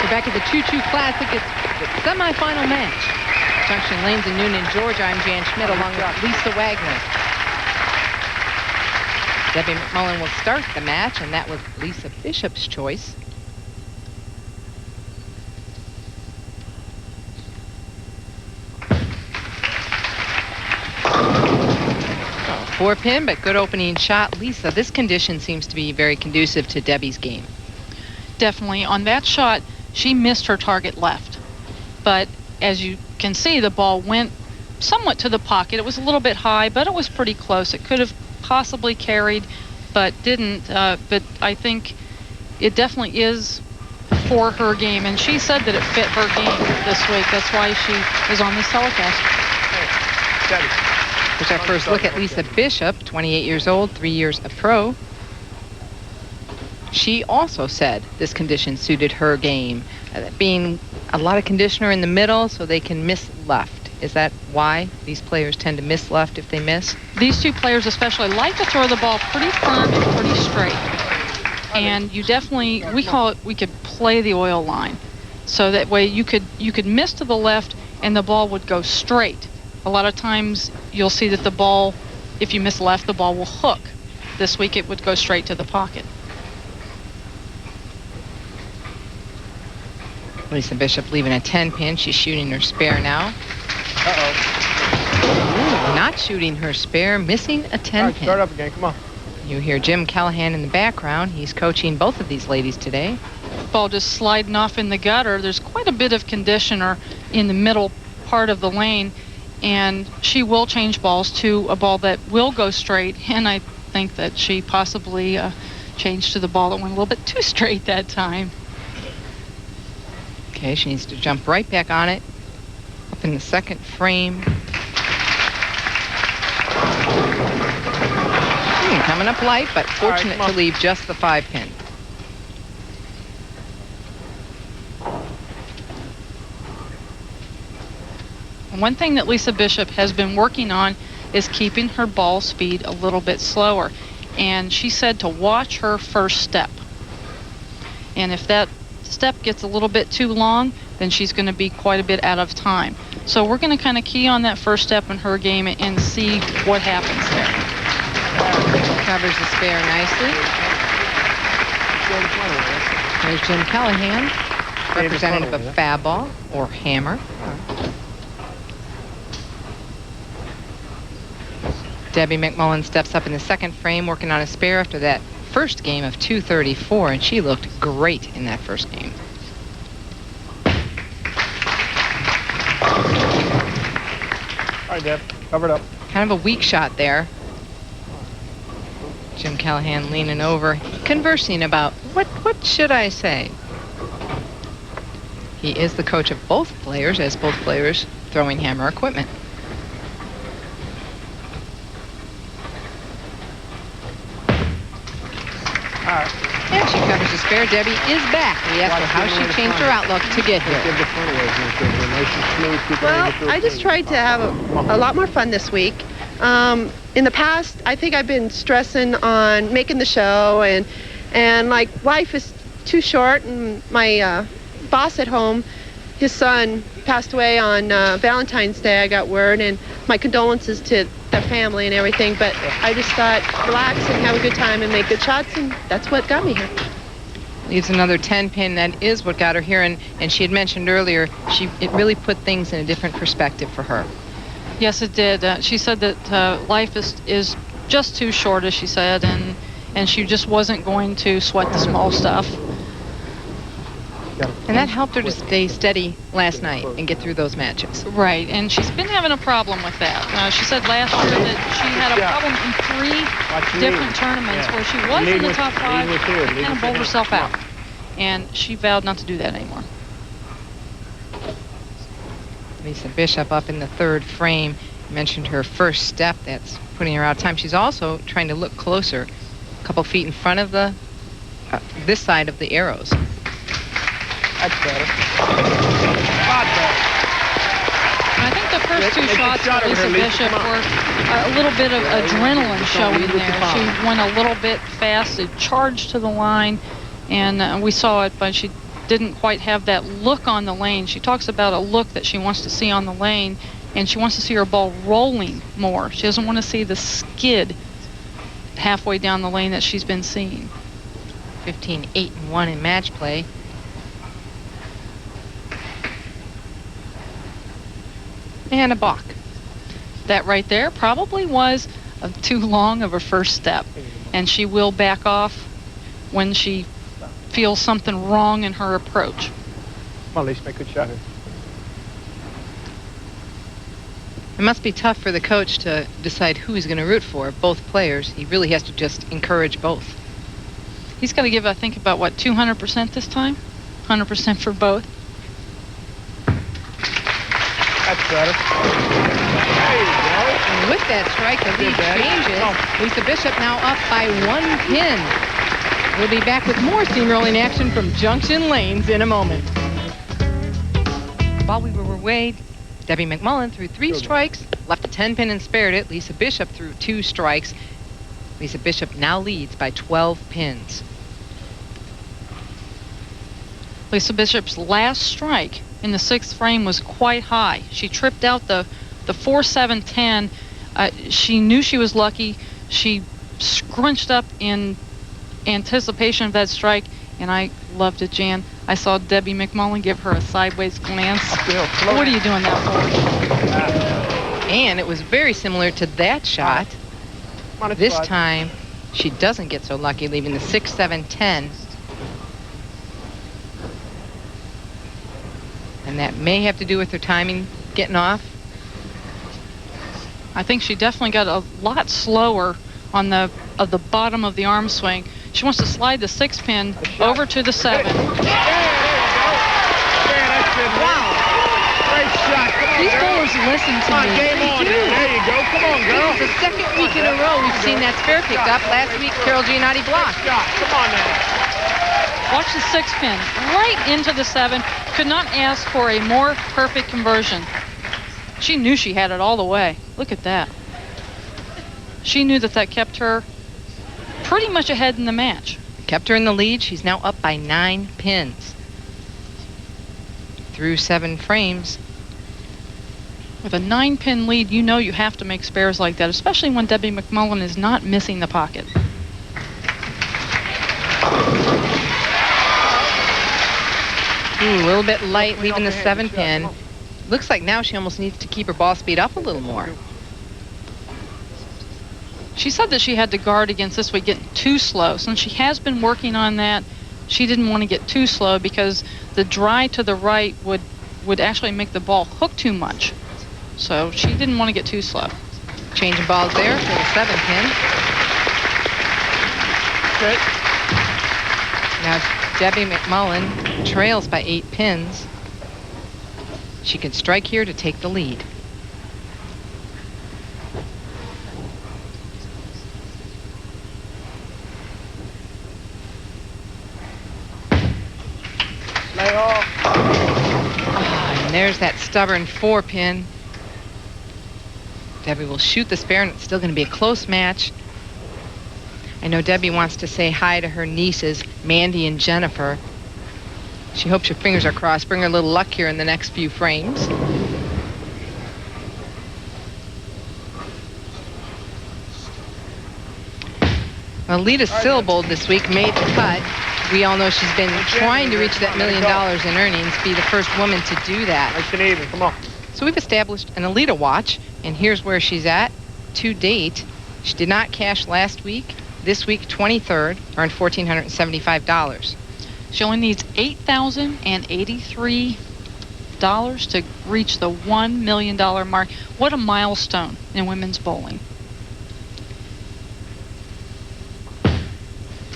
We're back at the Choo Classic. It's the semifinal match. Junction Lanes in Noonan, Georgia. I'm Jeanne Schmidt along with Lisa Wagner. Debbie McMullen will start the match, and that was Lisa Bishop's choice. Four pin, but good opening shot. Lisa, this condition seems to be very conducive to Debbie's game. Definitely. On that shot, she missed her target left. But as you can see, the ball went somewhat to the pocket. It was a little bit high, but it was pretty close. It could have possibly carried, but didn't. But I think it definitely is for her game. And she said that it fit her game this week. That's why she is on this telecast. Debbie. Here's our first look at Lisa Bishop, 28 years old, 3 years a pro. She also said this condition suited her game, being a lot of conditioner in the middle so they can miss left. Is that why these players tend to miss left if they miss? These two players especially like to throw the ball pretty firm and pretty straight. And you definitely, we call it, we could play the oil line. So that way you could miss to the left and the ball would go straight. A lot of times you'll see that the ball, if you miss left, the ball will hook. This week it would go straight to the pocket. Lisa Bishop leaving a 10 pin. She's shooting her spare now. Uh-oh. Not shooting her spare, missing a 10 All right, pin. start up again, come on. You hear Jim Callahan in the background. He's coaching both of these ladies today. Ball just sliding off in the gutter. There's quite a bit of conditioner in the middle part of the lane. And she will change balls to a ball that will go straight. And I think that she possibly changed to the ball that went a little bit too straight that time. Okay, she needs to jump right back on it. Up in the second frame. Coming up light, but fortunate to leave just the 5 pin. One thing that Lisa Bishop has been working on is keeping her ball speed a little bit slower. And she said to watch her first step. And if that step gets a little bit too long, then she's going to be quite a bit out of time. So we're going to kind of key on that first step in her game and see what happens there. Covers the spare nicely. There's Jim Callahan, representative of fab ball or hammer. Debbie McMullen steps up in the second frame, working on a spare after that first game of 234, and she looked great in that first game. All right, Deb, cover it up. Kind of a weak shot there. Jim Callahan leaning over, conversing about what should I say? He is the coach of both players, as both players throwing hammer equipment. And she covers the spare. Debbie is back. We asked her how she changed her outlook to get here. Well, I just tried to have a lot more fun this week. In the past, I think I've been stressing on making the show, and like life is too short, and my boss at home, his son passed away on Valentine's Day, I got word, and my condolences to the family and everything, but I just thought relax and have a good time and make good shots, and that's what got me here. Leaves another 10 pin. That is what got her here, and she had mentioned earlier, it really put things in a different perspective for her. Yes, it did. She said that life is just too short, as she said, and she just wasn't going to sweat the small stuff. And that helped her to stay steady last night and get through those matches. Right, and she's been having a problem with that. She said last year that she had a problem in 3 different tournaments where she was in the top 5 and kind of bowled herself out. And she vowed not to do that anymore. Lisa Bishop up in the third frame. Mentioned her first step. That's putting her out of time. She's also trying to look closer, a couple feet in front of the this side of the arrows. That's better. A lot better. I think the first 2 shots for Lisa Bishop were a little bit of adrenaline showing there. She went a little bit fast. It charged to the line, and we saw it, but she didn't quite have that look on the lane. She talks about a look that she wants to see on the lane, and she wants to see her ball rolling more. She doesn't want to see the skid halfway down the lane that she's been seeing. 15-8-1 in match play. And a balk. That right there probably was too long of a first step, and she will back off when she feels something wrong in her approach. Come on, Lisa, make a good shot. It must be tough for the coach to decide who he's going to root for, both players. He really has to just encourage both. He's got to give, I think, about, 200% this time? 100% for both. That's better. There you go. And with that strike, the lead changes. Lisa Bishop now up by 1 pin. We'll be back with more steamrolling action from Junction Lanes in a moment. While we were away, Debbie McMullen threw 3 strikes, left a 10-pin and spared it. Lisa Bishop threw 2 strikes. Lisa Bishop now leads by 12 pins. Lisa Bishop's last strike in the 6th frame was quite high. She tripped out the 4-7-10. She knew she was lucky. She scrunched up in anticipation of that strike, and I loved it, Jeanne. I saw Debbie McMullen give her a sideways glance. What are you doing that for? And it was very similar to that shot. This time, she doesn't get so lucky, leaving the 6-7-10. And that may have to do with her timing getting off. I think she definitely got a lot slower on the bottom of the arm swing. She wants to slide the 6-pin over to the 7. Yeah, there you go. Yeah, that's it. Wow. Great shot. Come on, These girl. bowlers listen to Come on, me. game They on. do. There you go. Come on, girl. This is the second week in a row we've seen that spare picked up. Last week, Carol Giannotti blocked. Shot. Come on now. Watch the 6-pin right into the 7. Could not ask for a more perfect conversion. She knew she had it all the way. Look at that. She knew that kept her pretty much ahead in the match. Kept her in the lead. She's now up by 9 pins. Through 7 frames. With a 9-pin lead, you know you have to make spares like that, especially when Debbie McMullen is not missing the pocket. Ooh, a little bit light, leaving the 7-pin. Looks like now she almost needs to keep her ball speed up a little more. She said that she had to guard against this week getting too slow. Since she has been working on that, she didn't want to get too slow because the dry to the right would actually make the ball hook too much. So she didn't want to get too slow. Changing balls there for the 7-pin. Okay. Now Debbie McMullen trails by 8 pins. She can strike here to take the lead. Lay off. And there's that stubborn 4-pin. Debbie will shoot the spare, and it's still going to be a close match. I know Debbie wants to say hi to her nieces, Mandy and Jennifer. She hopes your fingers are crossed. Bring her a little luck here in the next few frames. Well, Lita Silbold this week made the cut. We all know she's been trying to reach that $1 million in earnings, be the first woman to do that. Nice and even. Come on. So we've established an Alita watch, and here's where she's at to date. She did not cash last week. This week, 23rd, earned $1,475. She only needs $8,083 to reach the $1 million mark. What a milestone in women's bowling.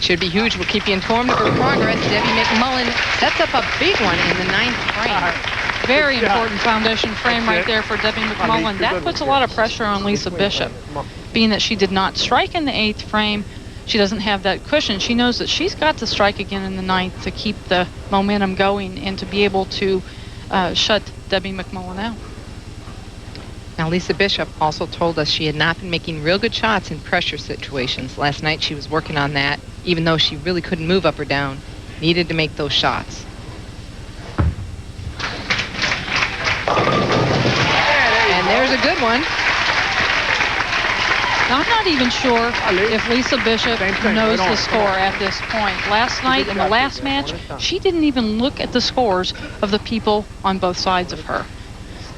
Should be huge. We'll keep you informed of her progress. Debbie McMullen sets up a big one in the 9th frame. Very important foundation frame right there for Debbie McMullen. That puts a lot of pressure on Lisa Bishop. Being that she did not strike in the 8th frame, she doesn't have that cushion. She knows that she's got to strike again in the 9th to keep the momentum going and to be able to shut Debbie McMullen out. Now, Lisa Bishop also told us she had not been making real good shots in pressure situations. Last night she was working on that, even though she really couldn't move up or down. Needed to make those shots. a good one. Now, I'm not even sure if Lisa Bishop Same thing, knows right on, the score come on. at this point. Last night in the last match, she didn't even look at the scores of the people on both sides of her.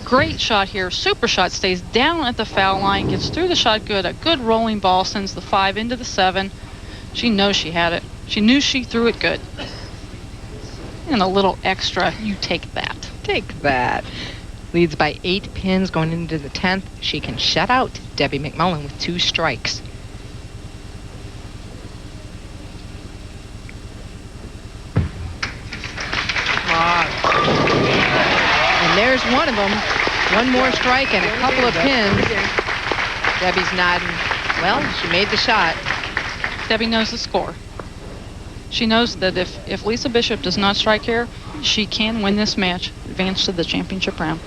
Great shot here. Super shot, stays down at the foul line, gets through the shot good. A good rolling ball sends the 5 into the 7. She knows she had it. She knew she threw it good. And a little extra, you take that. Take that. Leads by 8 pins going into the 10th. She can shut out Debbie McMullen with 2 strikes. Come on. And there's one of them. One more strike and a couple of pins. Debbie's nodding. Well, she made the shot. Debbie knows the score. She knows that if Lisa Bishop does not strike here, she can win this match, advance to the championship round.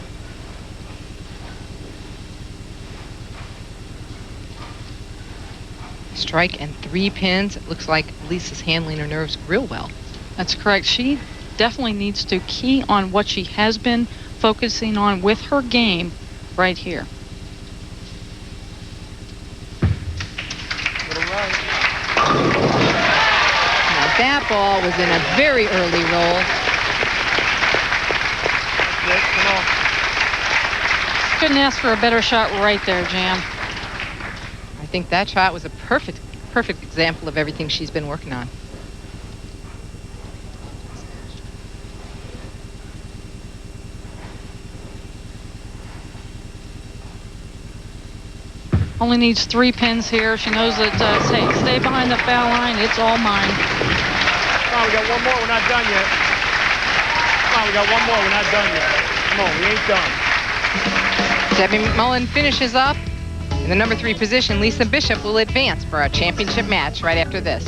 Strike and 3 pins. It looks like Lisa's handling her nerves real well. That's correct. She definitely needs to key on what she has been focusing on with her game right here. Little right. Now that ball was in a very early roll. That's it. Come on. Couldn't ask for a better shot right there, Jeanne. I think that shot was a perfect example of everything she's been working on. Only needs 3 pins here. She knows that stay behind the foul line. It's all mine. Come on, we got one more. We're not done yet. Come on, we got one more. We're not done yet. Come on, we ain't done. Debbie McMullen finishes up. In the number 3 position, Lisa Bishop will advance for a championship match right after this.